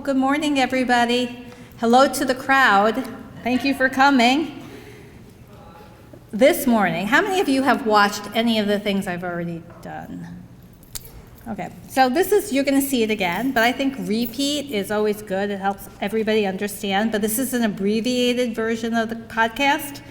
Good morning, everybody. Hello to the crowd. Thank you for coming. This morning, how many of you have watched any of the things I've already done? Okay, so you're going to see it again, but I think repeat is always good. It helps everybody understand, but this is an abbreviated version of the podcast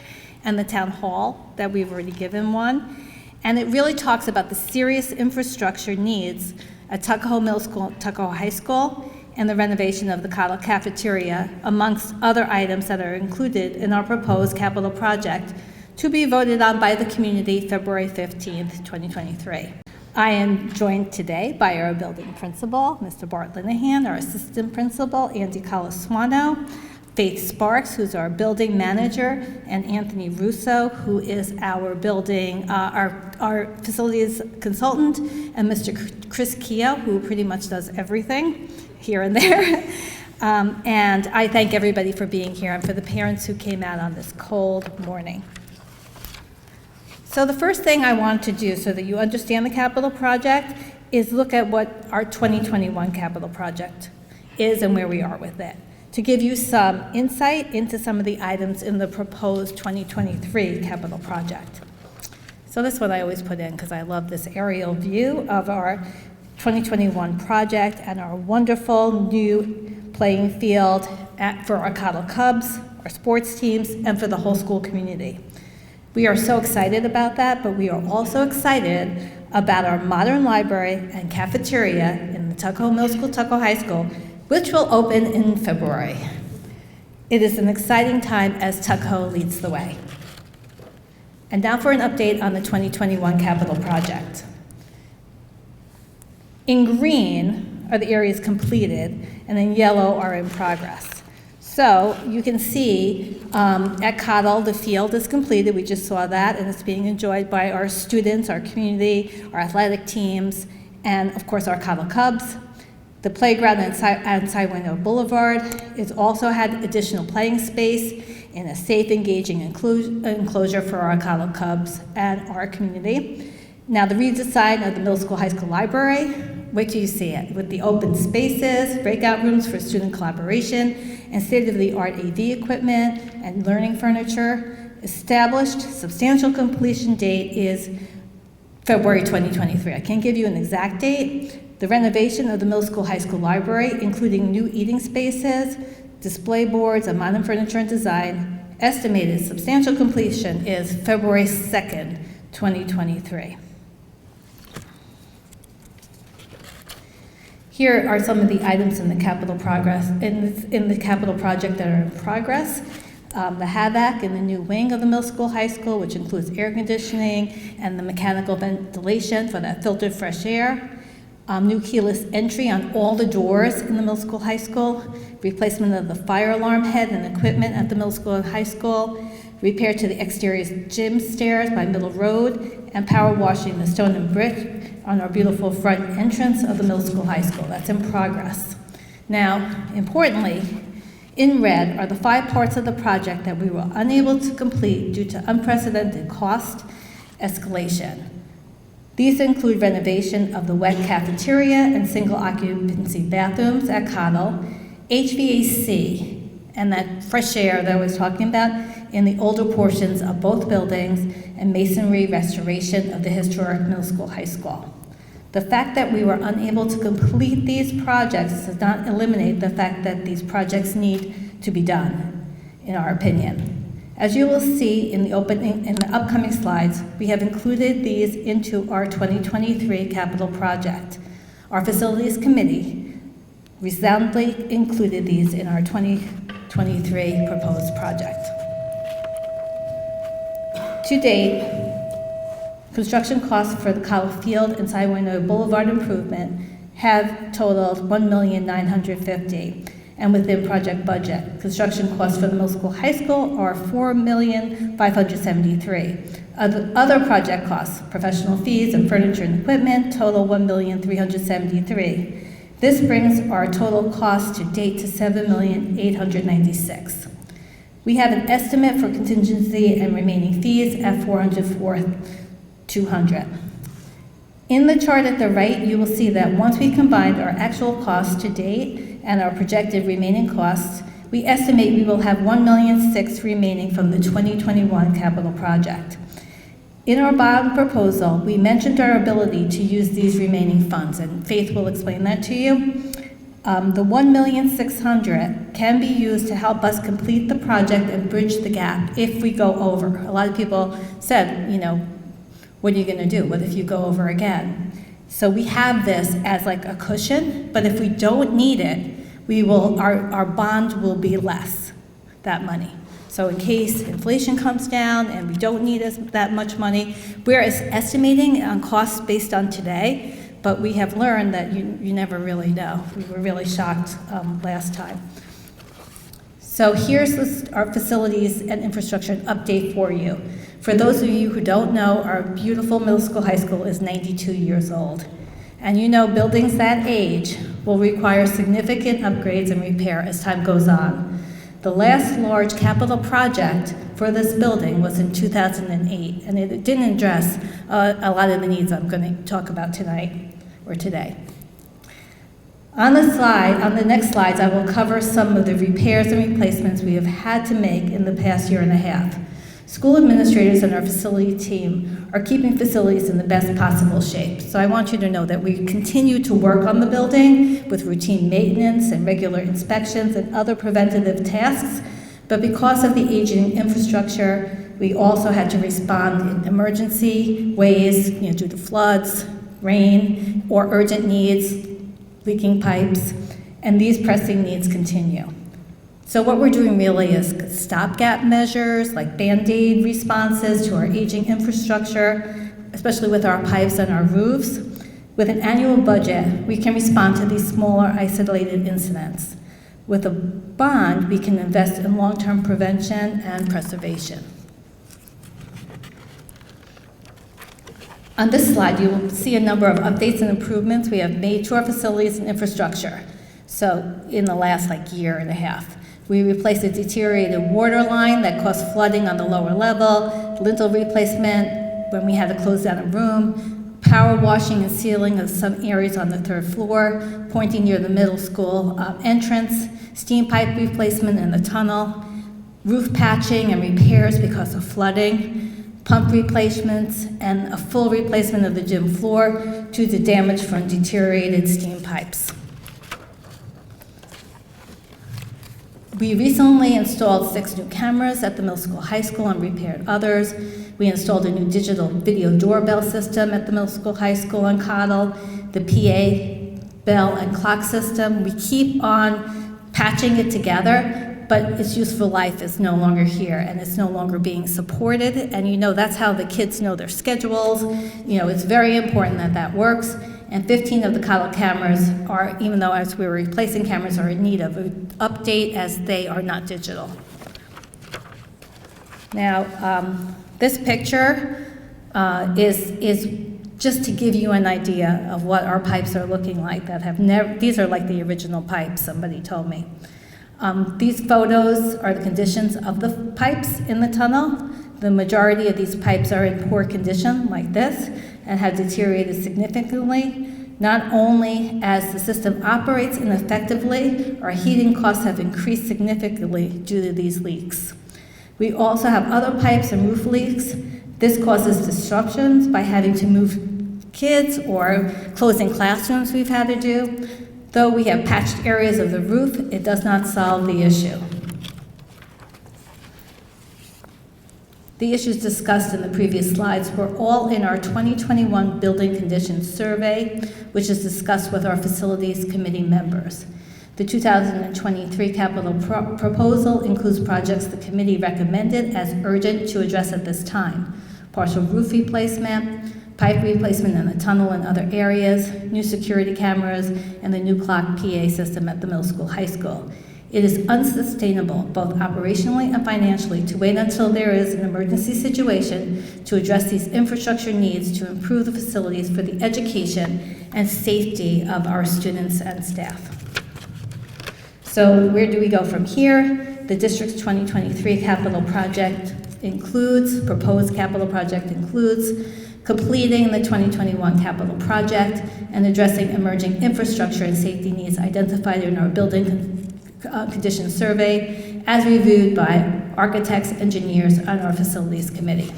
and the town hall that we've already given one. And it really talks about the serious infrastructure needs at Tuckahoe Middle School, Tuckahoe High School, and the renovation of the Cottle Cafeteria, amongst other items that are included in our proposed capital project to be voted on by the community February 15th, 2023. I am joined today by our building principal, Mr. Bart Linehan, our assistant principal, Andy Colaswano, Faith Sparks, who's our building manager, and Anthony Russo, who is our our facilities consultant, and Mr. Chris Keogh, who pretty much does everything here and there. And I thank everybody for being here and for the parents who came out on this cold morning. So the first thing I want to do so that you understand the capital project is look at what our 2021 capital project is and where we are with it, to give you some insight into some of the items in the proposed 2023 capital project. So this is what I always put in because I love this aerial view of our 2021 project and our wonderful new playing field for our Cottle Cubs, our sports teams, and for the whole school community. We are so excited about that, but we are also excited about our modern library and cafeteria in the Tuckahoe Middle School, Tuckahoe High School, which will open in February. It is an exciting time as Tuckahoe leads the way. And now for an update on the 2021 capital project. In green are the areas completed, and in yellow are in progress. So you can see at Cottle, the field is completed. We just saw that, and it's being enjoyed by our students, our community, our athletic teams, and of course our Cottle Cubs. The playground on Sidewindow Boulevard has also had additional playing space in a safe, engaging enclosure for our Cottle Cubs and our community. Now the redesign of the middle school, high school library, wait till you see it, with the open spaces, breakout rooms for student collaboration, and state-of-the-art AV equipment and learning furniture. Established substantial completion date is February 2023. I can't give you an exact date. The renovation of the middle school, high school library, including new eating spaces, display boards, and modern furniture and design, estimated substantial completion is February 2nd, 2023. Here are some of the items in the capital in the capital project that are in progress. The HVAC in the new wing of the middle school, high school, which includes air conditioning and the mechanical ventilation for that filtered fresh air. New keyless entry on all the doors in the middle school, high school. Replacement of the fire alarm head and equipment at the middle school and high school. Repair to the exterior gym stairs by Middle Road, and power washing the stone and brick on our beautiful front entrance of the middle school, high school. That's in progress. Now, importantly, in red are the 5 parts of the project that we were unable to complete due to unprecedented cost escalation. These include renovation of the wet cafeteria and single occupancy bathrooms at Cottle, HVAC, and that fresh air that I was talking about in the older portions of both buildings, and masonry restoration of the historic middle school, high school. The fact that we were unable to complete these projects does not eliminate the fact that these projects need to be done, in our opinion. As you will see in the upcoming slides, we have included these into our 2023 capital project. Our facilities committee resoundingly included these in our 2023 proposed project. To date, construction costs for the Cottle Field and Sidewindow Boulevard improvement have totaled $1,950,000, and within project budget. Construction costs for the middle school, high school are $4,573,000. Other project costs, professional fees and furniture and equipment, total $1,373,000. This brings our total cost to date to $7,896,000. We have an estimate for contingency and remaining fees at $404,200. In the chart at the right, you will see that once we combined our actual costs to date and our projected remaining costs, we estimate we will have $1.6 million remaining from the 2021 capital project. In our bond proposal, we mentioned our ability to use these remaining funds, and Faith will explain that to you. The $1.6 million can be used to help us complete the project and bridge the gap if we go over. A lot of people said, what are you going to do? What if you go over again? So we have this as like a cushion, but if we don't need it, our bond will be less, that money. So in case inflation comes down and we don't need that much money, we're estimating on costs based on today, but we have learned that you never really know. We were really shocked last time. So here's our facilities and infrastructure update for you. For those of you who don't know, our beautiful middle school, high school is 92 years old. And buildings that age will require significant upgrades and repair as time goes on. The last large capital project for this building was in 2008, and it didn't address a lot of the needs I'm going to talk about tonight or today. On the next slides, I will cover some of the repairs and replacements we have had to make in the past year and a half. School administrators and our facility team are keeping facilities in the best possible shape. So I want you to know that we continue to work on the building with routine maintenance and regular inspections and other preventative tasks. But because of the aging infrastructure, we also had to respond in emergency ways, due to floods, rain, or urgent needs, leaking pipes, and these pressing needs continue. So what we're doing really is stopgap measures like Band-Aid responses to our aging infrastructure, especially with our pipes and our roofs. With an annual budget, we can respond to these smaller isolated incidents. With a bond, we can invest in long-term prevention and preservation. On this slide, you will see a number of updates and improvements we have made to our facilities and infrastructure. So in the last year and a half. We replaced a deteriorated water line that caused flooding on the lower level, lintel replacement when we had to close down a room, power washing and sealing of some areas on the third floor, pointing near the middle school entrance, steam pipe replacement in the tunnel, roof patching and repairs because of flooding, pump replacements, and a full replacement of the gym floor due to damage from deteriorated steam pipes. We recently installed 6 new cameras at the middle school, high school, and repaired others. We installed a new digital video doorbell system at the middle school, high school, and Cottle, the PA bell and clock system. We keep on patching it together, but its useful life is no longer here, and it's no longer being supported. And that's how the kids know their schedules. It's very important that that works. And 15 of the Cottle cameras are, even though as we were replacing cameras, are in need of an update as they are not digital. Now, this picture is just to give you an idea of what our pipes are looking like that have never, these are like the original pipes, somebody told me. These photos are the conditions of the pipes in the tunnel. The majority of these pipes are in poor condition, like this, and have deteriorated significantly. Not only as the system operates ineffectively, our heating costs have increased significantly due to these leaks. We also have other pipes and roof leaks. This causes disruptions by having to move kids or closing classrooms we've had to do. Though we have patched areas of the roof, it does not solve the issue. The issues discussed in the previous slides were all in our 2021 Building Conditions Survey, which is discussed with our Facilities Committee members. The 2023 capital proposal includes projects the committee recommended as urgent to address at this time. Partial roof replacement, pipe replacement in the tunnel and other areas, new security cameras, and the new clock PA system at the middle school, high school. It is unsustainable, both operationally and financially, to wait until there is an emergency situation to address these infrastructure needs to improve the facilities for the education and safety of our students and staff. So where do we go from here? The district's 2023 capital project includes, proposed capital project includes completing the 2021 capital project, and addressing emerging infrastructure and safety needs identified in our building condition survey as reviewed by architects, engineers on our facilities committee.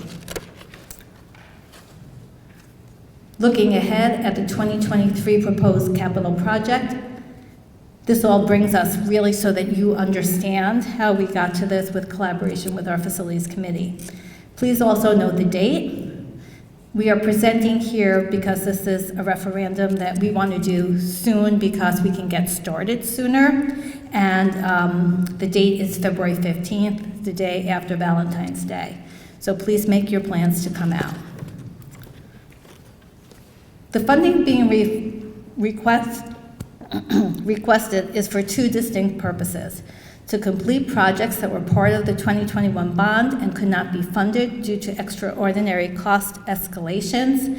Looking ahead at the 2023 proposed capital project, this all brings us really so that you understand how we got to this with collaboration with our facilities committee. Please also note the date. We are presenting here because this is a referendum that we want to do soon because we can get started sooner. And the date is February 15th, the day after Valentine's Day. So please make your plans to come out. The funding being requested is for two distinct purposes: to complete projects that were part of the 2021 bond and could not be funded due to extraordinary cost escalations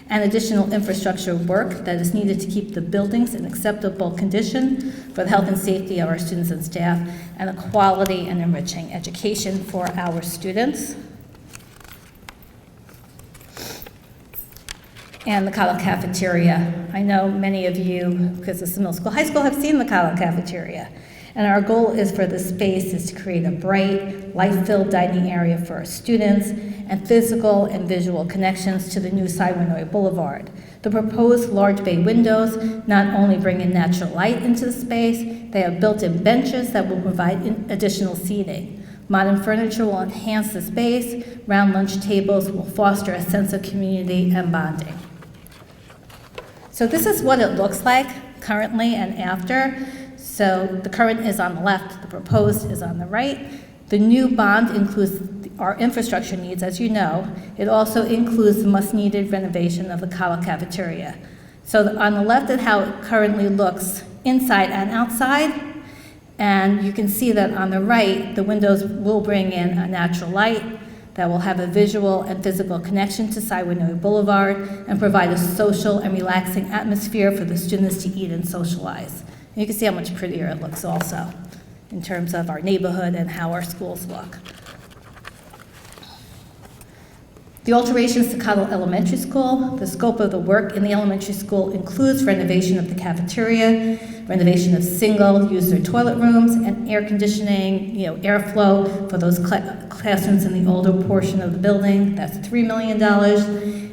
and additional infrastructure work that is needed to keep the buildings in acceptable condition for the health and safety of our students and staff, and a quality and enriching education for our students. And the Cottle Cafeteria. I know many of you, because it's the middle school, high school, have seen the Cottle Cafeteria. And our goal is for the space is to create a bright, life-filled dining area for our students and physical and visual connections to the new Cybernoy Boulevard. The proposed large bay windows not only bring in natural light into the space, they have built-in benches that will provide additional seating. Modern furniture will enhance the space. Round lunch tables will foster a sense of community and bonding. So this is what it looks like currently and after. So the current is on the left, the proposed is on the right. The new bond includes our infrastructure needs, as you know. It also includes the much-needed renovation of the Cottle Cafeteria. So on the left is how it currently looks inside and outside. And you can see that on the right, the windows will bring in a natural light that will have a visual and physical connection to Cybernoy Boulevard and provide a social and relaxing atmosphere for the students to eat and socialize. And you can see how much prettier it looks also in terms of our neighborhood and how our schools look. The alterations to Cottle Elementary School, the scope of the work in the elementary school includes renovation of the cafeteria, renovation of single-user toilet rooms, and air conditioning, airflow for those classrooms in the older portion of the building. That's $3 million.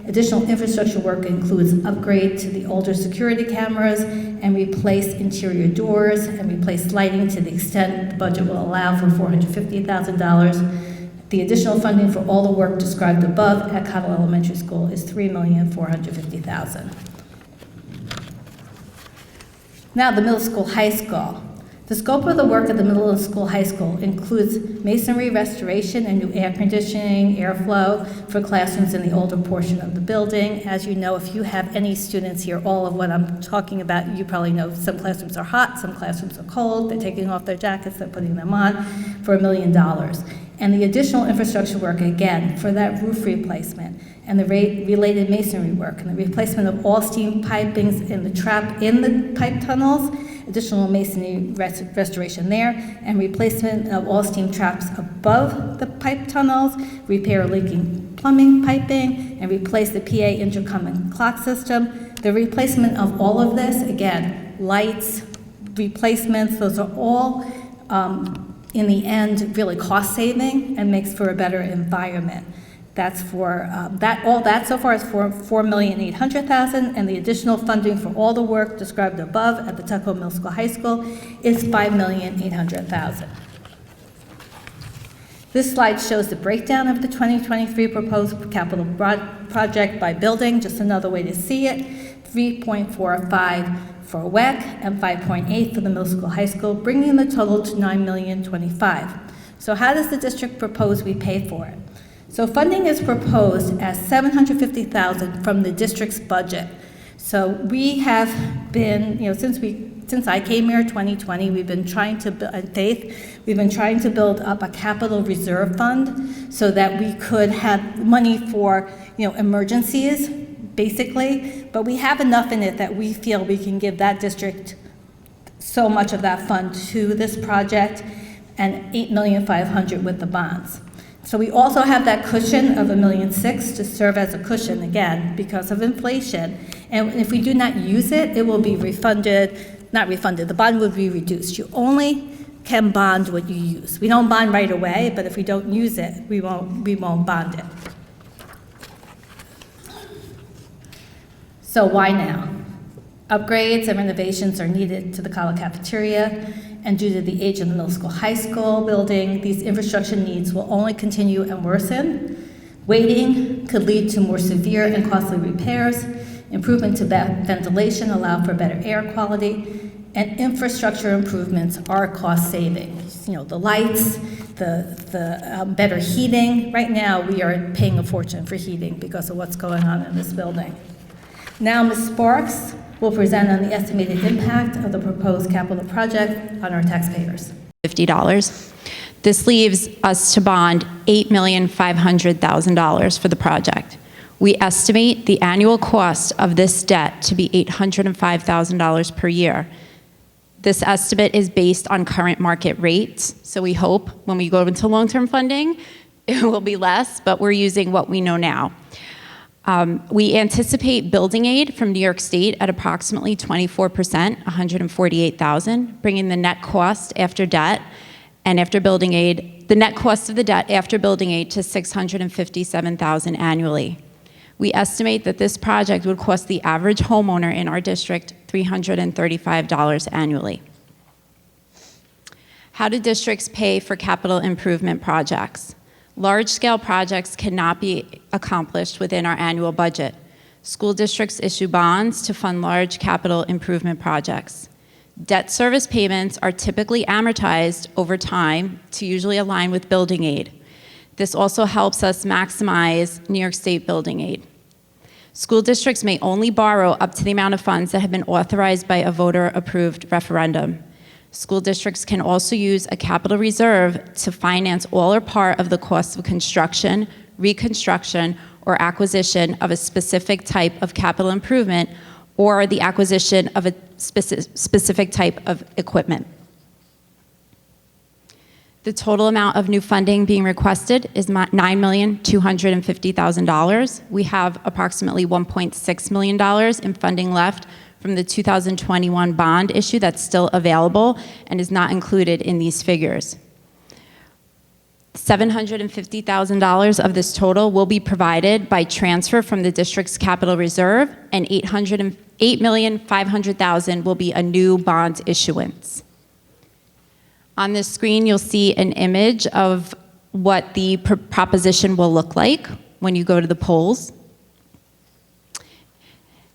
Additional infrastructure work includes upgrade to the older security cameras and replace interior doors and replace lighting to the extent the budget will allow for $450,000. The additional funding for all the work described above at Cottle Elementary School is $3,450,000. Now, the middle school, high school. The scope of the work at the middle school, high school includes masonry restoration and new air conditioning, airflow for classrooms in the older portion of the building. As you know, if you have any students here, all of what I'm talking about, you probably know some classrooms are hot, some classrooms are cold, they're taking off their jackets, they're putting them on for $1 million. And the additional infrastructure work, again, for that roof replacement and the related masonry work and the replacement of all steam pipings in the pipe tunnels, additional masonry restoration there, and replacement of all steam traps above the pipe tunnels, repair leaking plumbing piping, and replace the PA intercom and clock system. The replacement of all of this, again, lights, replacements, those are all in the end, really cost saving and makes for a better environment. That's for all that so far is for $4,800,000, and the additional funding for all the work described above at the Tuckahoe Middle School High School is $5,800,000. This slide shows the breakdown of the 2023 proposed capital project by building. Just another way to see it: 3.45 for WEC and 5.8 for the middle school, high school, bringing the total to $9,025,000. So how does the district propose we pay for it? So funding is proposed as $750,000 from the district's budget. So we have been, since I came here in 2020, we've been trying to build up a capital reserve fund so that we could have money for, emergencies, basically, but we have enough in it that we feel we can give that district so much of that fund to this project and $8,500,000 with the bonds. So we also have that cushion of $1.6 million to serve as a cushion, again, because of inflation. And if we do not use it, it will be not refunded, the bond will be reduced. You only can bond what you use. We don't bond right away, but if we don't use it, we won't bond it. So why now? Upgrades and renovations are needed to the college cafeteria, and due to the age of the middle school, high school building, these infrastructure needs will only continue and worsen. Waiting could lead to more severe and costly repairs. Improvement to ventilation allow for better air quality, and infrastructure improvements are cost saving. You know, the lights, the better heating. Right now, we are paying a fortune for heating because of what's going on in this building. Now, Ms. Sparks will present on the estimated impact of the proposed capital project on our taxpayers. $50. This leaves us to bond $8,500,000 for the project. We estimate the annual cost of this debt to be $805,000 per year. This estimate is based on current market rates, so we hope when we go into long-term funding, it will be less, but we're using what we know now. We anticipate building aid from New York State at approximately 24%, $148,000, bringing the net cost after debt and after building aid, the net cost of the debt after building aid to $657,000 annually. We estimate that this project would cost the average homeowner in our district $335 annually. How do districts pay for capital improvement projects? Large-scale projects cannot be accomplished within our annual budget. School districts issue bonds to fund large capital improvement projects. Debt service payments are typically amortized over time to usually align with building aid. This also helps us maximize New York State building aid. School districts may only borrow up to the amount of funds that have been authorized by a voter-approved referendum. School districts can also use a capital reserve to finance all or part of the cost of construction, reconstruction, or acquisition of a specific type of capital improvement or the acquisition of a specific type of equipment. The total amount of new funding being requested is $9,250,000. We have approximately $1.6 million in funding left from the 2021 bond issue that's still available and is not included in these figures. $750,000 of this total will be provided by transfer from the district's capital reserve, and $8,500,000 will be a new bond issuance. On this screen, you'll see an image of what the proposition will look like when you go to the polls.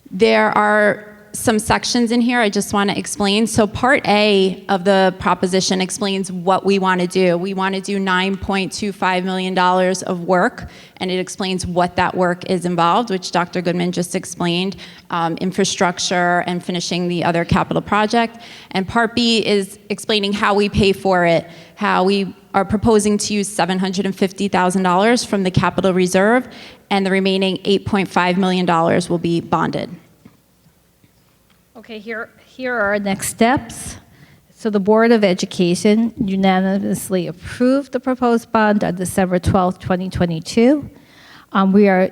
There are some sections in here I just want to explain. So part A of the proposition explains what we want to do. We want to do $9.25 million of work, and it explains what that work is involved, which Dr. Goodman just explained, infrastructure and finishing the other capital project. And part B is explaining how we pay for it, how we are proposing to use $750,000 from the capital reserve, and the remaining $8.5 million will be bonded. Okay, here are our next steps. So the Board of Education unanimously approved the proposed bond on December 12th, 2022. We are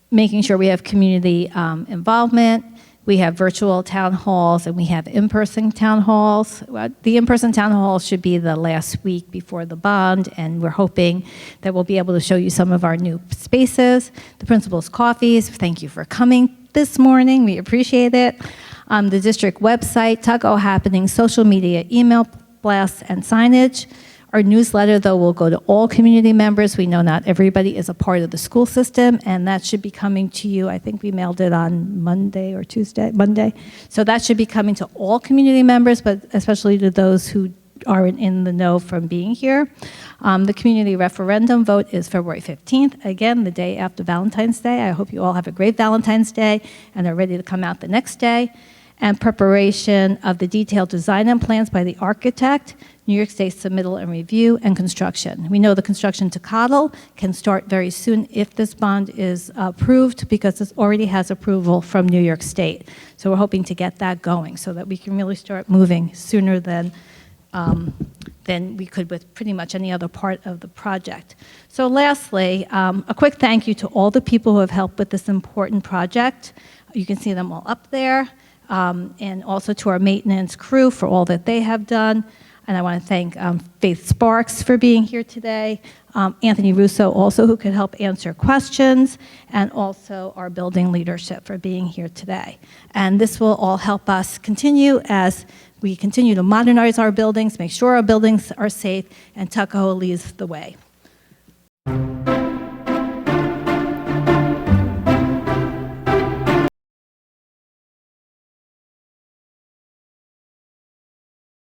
making sure we have community involvement. We have virtual town halls and we have in-person town halls. The in-person town halls should be the last week before the bond, and we're hoping that we'll be able to show you some of our new spaces. The principal's coffees, thank you for coming this morning. We appreciate it. The district website, Tuggo happening, social media, email blasts, and signage. Our newsletter, though, will go to all community members. We know not everybody is a part of the school system, and that should be coming to you. I think we mailed it on Monday or Tuesday, Monday. So that should be coming to all community members, but especially to those who aren't in the know from being here. The community referendum vote is February 15th, again, the day after Valentine's Day. I hope you all have a great Valentine's Day and are ready to come out the next day. And preparation of the detailed design and plans by the architect, New York State submittal and review, and construction. We know the construction to Cottle can start very soon if this bond is approved, because this already has approval from New York State. So we're hoping to get that going so that we can really start moving sooner than than we could with pretty much any other part of the project. So lastly, a quick thank you to all the people who have helped with this important project. You can see them all up there, and also to our maintenance crew for all that they have done. And I want to thank Faith Sparks for being here today, Anthony Russo also, who could help answer questions, and also our building leadership for being here today. And this will all help us continue as we continue to modernize our buildings, make sure our buildings are safe, and Tuckahoe leads the way.